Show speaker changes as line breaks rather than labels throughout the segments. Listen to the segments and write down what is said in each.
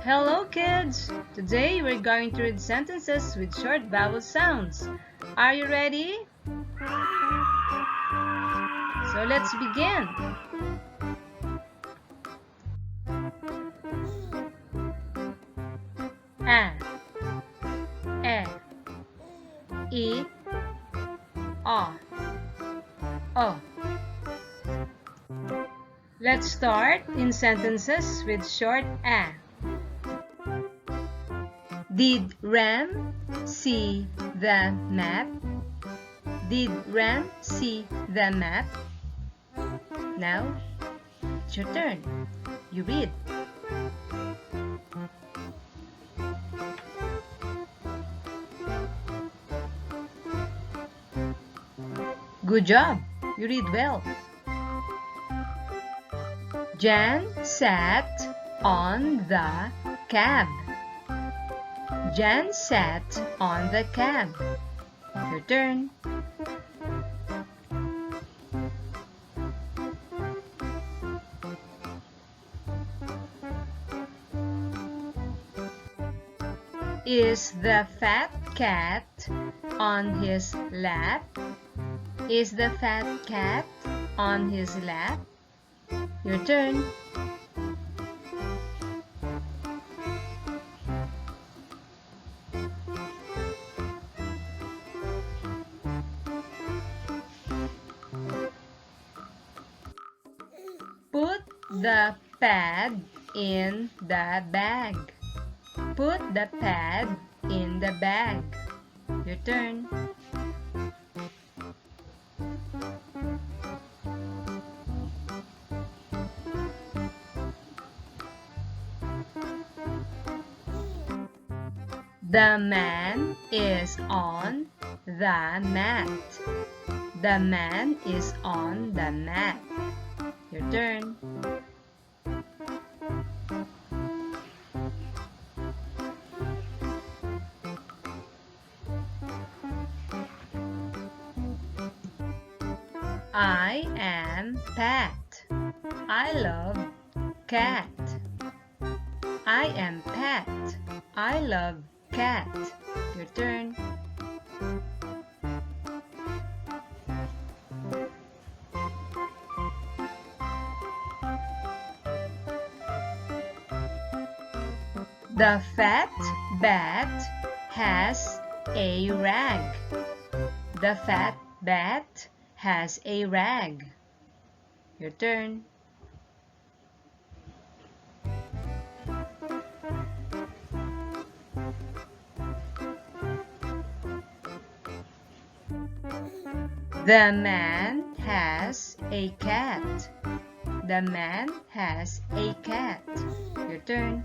Hello kids! Today we're going to read sentences with short vowel sounds. Are you ready? So let's begin. A, E, O. Let's start in sentences with short A. Did Ram see the map? Did Ram see the map? Now, it's your turn. You read. Good job. You read well. Jan sat on the cab. Jan sat on the cab. Your turn. Is the fat cat on his lap? Is the fat cat on his lap? Your turn. Put the pad in the bag. Put the pad in the bag. Your turn. The man is on the mat. The man is on the mat. Your turn. I am Pat. I love cat. I am Pat. I love cat. Your turn. The fat bat has a rag. The fat bat has a rag. Your turn. The man has a cat. The man has a cat. Your turn.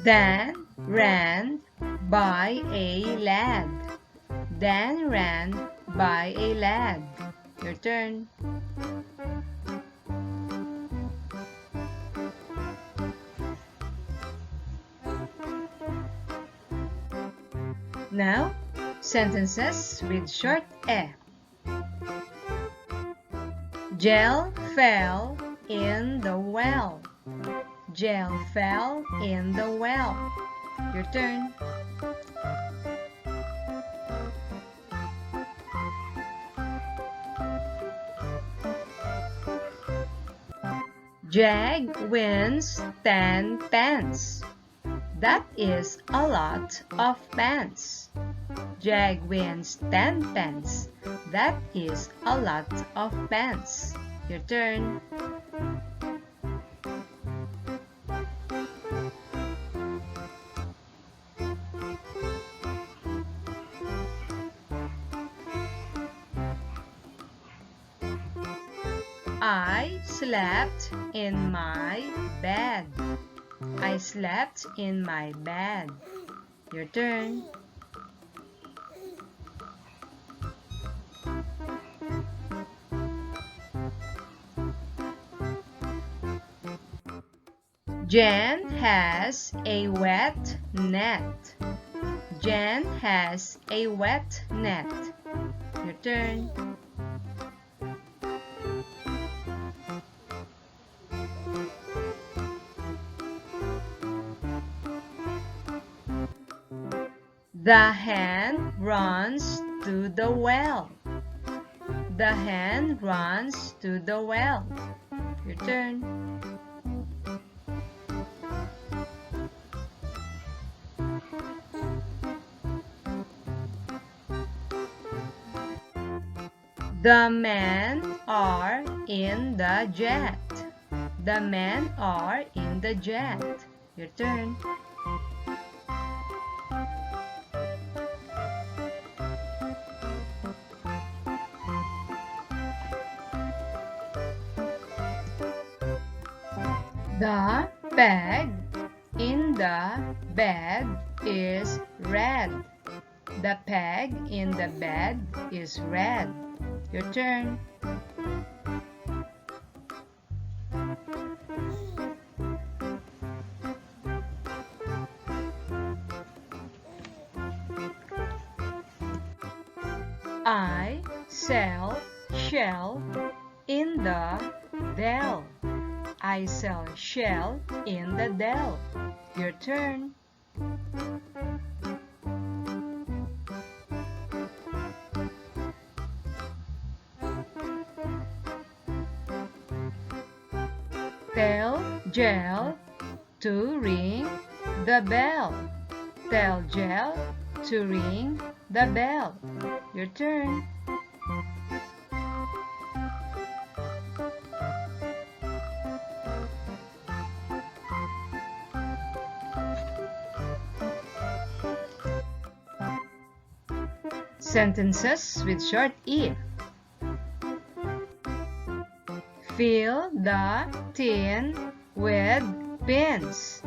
Dan ran by a lad. Dan ran by a lad. Your turn. Now, sentences with short E. Jell fell in the well. Jell fell in the well. Your turn. Jag wins 10 pence. That is a lot of pence. Jag wins 10 pence. That is a lot of pence. Your turn. I slept in my bed. I slept in my bed. Your turn. Jen has a wet net. Jen has a wet net. Your turn. The hen runs to the well. The hen runs to the well. Your turn. The men are in the jet. The men are in the jet. Your turn. The peg in the bed is red. The peg in the bed is red. Your turn. I sell shell in the Dell. I sell shell in the Dell. Your turn. Tell Jell to ring the bell. Tell Jell to ring the bell. Your turn. Sentences with short if. Fill the tin with pins.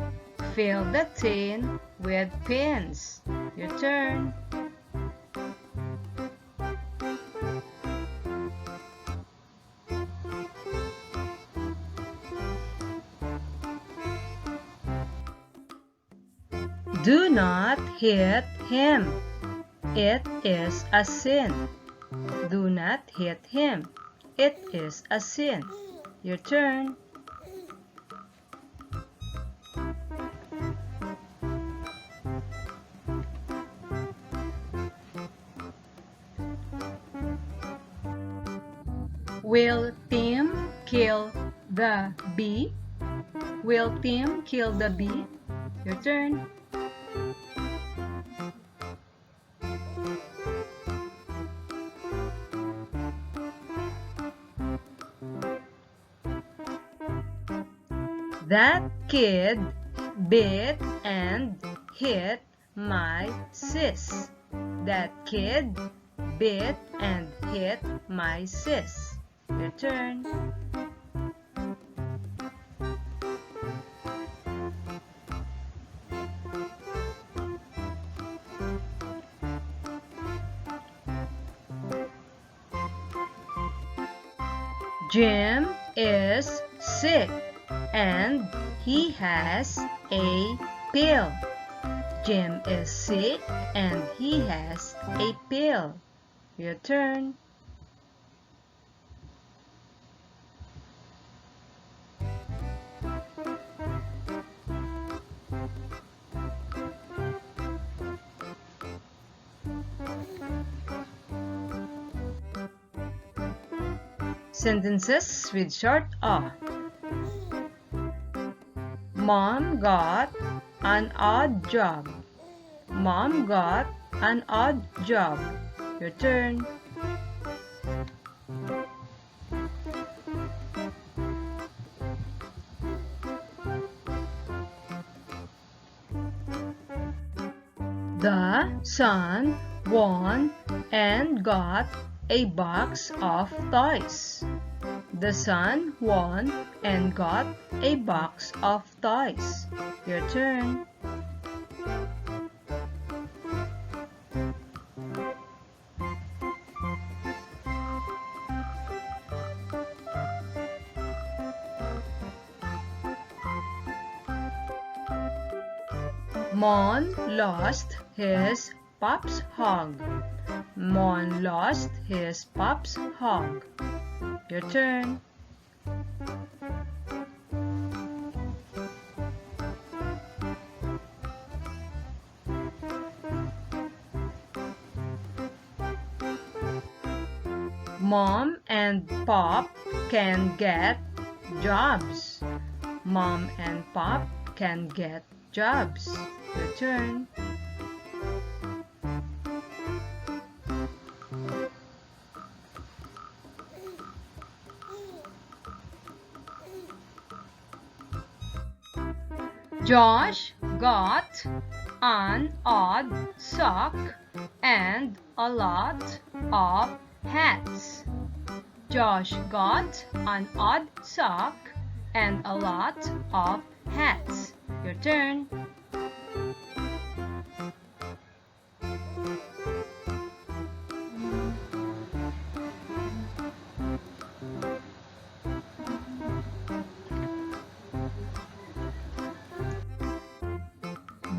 Fill the tin with pins. Your turn. Do not hit him. It is a sin. Do not hit him. It is a sin. Your turn. Will Tim kill the bee? Will Tim kill the bee? Your turn. That kid bit and hit my sis. That kid bit and hit my sis. Your turn. Jim is sick and he has a pill. Jim is sick and he has a pill. Your turn. Sentences with short "a". Mom got an odd job. Mom got an odd job. Your turn. The son won and got a box of toys. The son won and got a box of toys. Your turn. Mon lost his pop's hog. Mon lost his pup's hog. Your turn. Mom and Pop can get jobs. Mom and Pop can get jobs. Your turn. Josh got an odd sock and a lot of hats. Josh got an odd sock and a lot of hats. Your turn.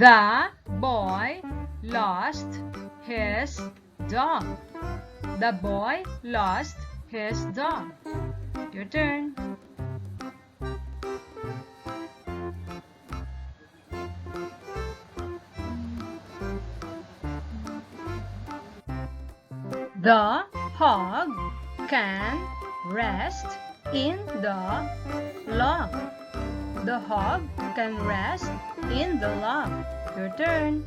The boy lost his dog. The boy lost his dog. Your turn. The hog can rest in the log. The hog can rest in the log. Your turn.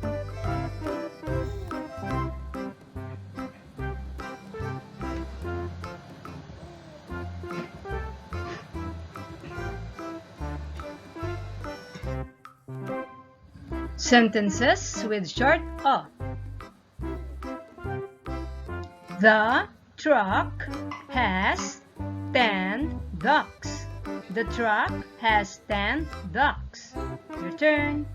Sentences with short O. The truck has 10 ducks. The truck has 10 ducks. Your turn.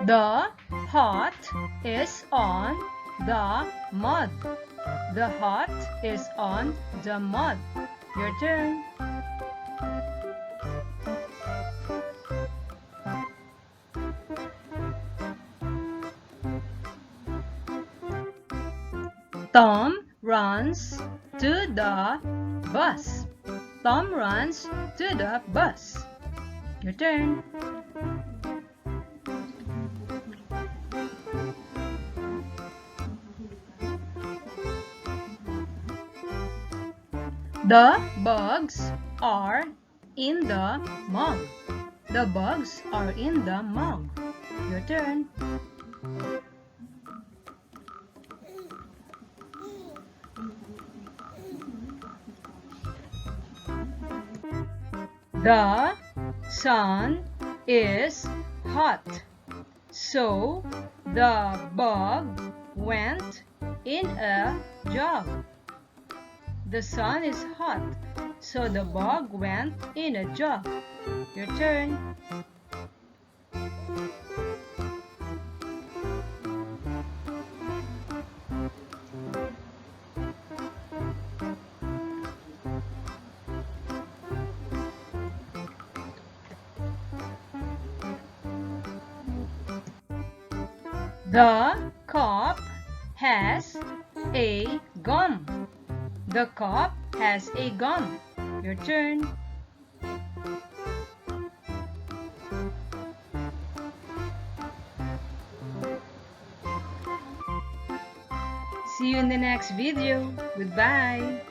The hut is on the mud. The hut is on the mud. Your turn. Tom runs to the bus. Tom runs to the bus. Your turn. The bugs are in the mug. The bugs are in the mug. Your turn. The sun is hot, so the bug went in a jug. The sun is hot, so the bug went in a jug. Your turn. The cup has a gum. The cup has a gum. Your turn. See you in the next video. Goodbye.